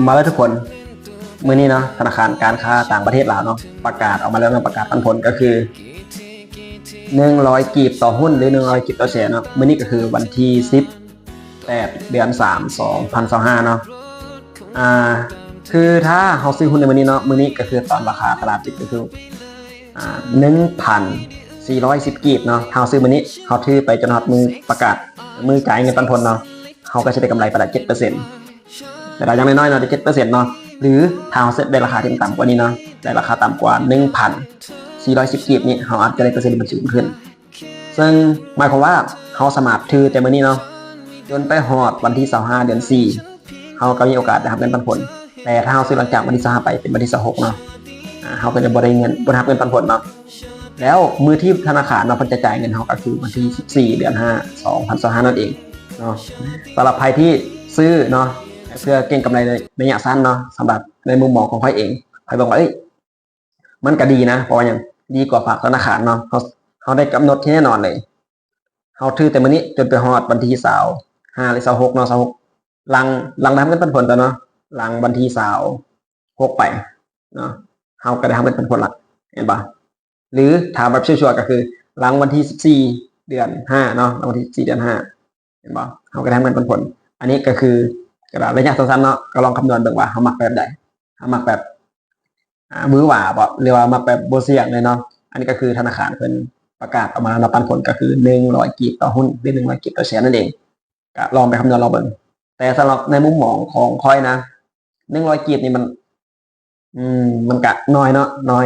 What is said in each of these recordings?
มาแล้วทุกคนมื้อนี้เนาะธนาคารการค้าต่างประเทศลาวเนาะประกาศออกมาแล้วนะประกาศปันผลก็คือ100กีบต่อหุ้นหรือ100กีบต่อแชร์เนาะมื้อนี้ก็คือวันที่18เดือน3 2025เนาะคือถ้าเฮาซื้อหุ้นในมื้อนี้เนาะมื้อนี้ก็คือตอนราคาตลาดปิดก็คือ1,410กีบเนาะเฮาซื้อมื้อนี้เฮาถือไปจนฮอดมือประกาศมือจ่ายเงินปันผลเนาะเฮาก็จะได้กำไรไปละ 7%แต่เรายังน้อยๆเนาะได้ 7% เนาะหรือถ้าเฮาเซ็ตได้ราคาที่ต่ำกว่านี้เนาะได้ราคาต่ำกว่า 1,410กีบนี่เฮาอาจจะได้เปอร์เซ็นต์ที่มันสูงขึ้นซึ่งหมายความว่าเฮาสามารถถือแต่มื้อนี้เนาะจนไปฮอดวันที่25เดือน4เฮาก็มีโอกาสได้รับเงินปันผลแต่ถ้าเฮาซื้อหลังจากวันที่25ไปเป็นวันที่26เนาะเฮาก็จะบ่ได้เงินบ่ได้รับเงินปันผลเนาะแล้วมือที่ธนาคารเนาะเพิ่นจะจ่ายเงินเฮาก็คือวันที่14เดือน5 2025นั่นเองเนาะสำหรับใครที่ซื้อเนาะเพื่อเก็งกำไรในระยะสั้นเนาะสำหรับในมุมมองของค่อยเองค่อยบอกว่ามันก็ดีนะเพราะว่าอย่างดีกว่าฝากธนาคารเนาะเขาได้กำหนดที่แน่นอนเลยเขาถือแต่มื้อนี้จนไปฮอดวันที่25หรือ26เนาะ26หลังได้รับเงินปันผลแล้วเนาะหลังวันที่26ไปเนาะเขาก็ได้รับเงินปันผลละเห็นป่ะหรือถามแบบชัวร์ๆก็คือหลังวันที่14เดือน5เนาะหลังวันที่14เดือน5เห็นป่ะเขาก็ได้รับเงินปันผลอันนี้ก็คือกระดาษระยะสั้นๆเนาะก็ลองคำนวณเบิ่งว่าเขามักแบบใดเขามักแบบมือหวาบ่หรือว่ามักแบบบ่เสี่ยงเลยเนาะอันนี้ก็คือธนาคารเพิ่นประกาศออกมาแล้วปันผลก็คือ100กีบต่อหุ้นหรือ100กีบต่อแชร์นั่นเองก็ลองไปคำนวณลองเบิ่งแต่สำหรับในมุมมองของค่อยนะ100กีบนี่มันก็น้อยเนาะน้อย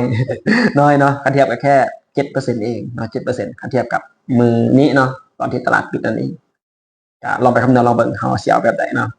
น้อยเนาะถ้าเทียบกับแค่ 7% เองเนาะ 7% ถ้าเทียบกับมือนี้เนาะตอนที่ตลาดปิดนั่นเองก็ลองไปคำนวณลองเบิ่งเฮาสิเอาแบบใดเนาะ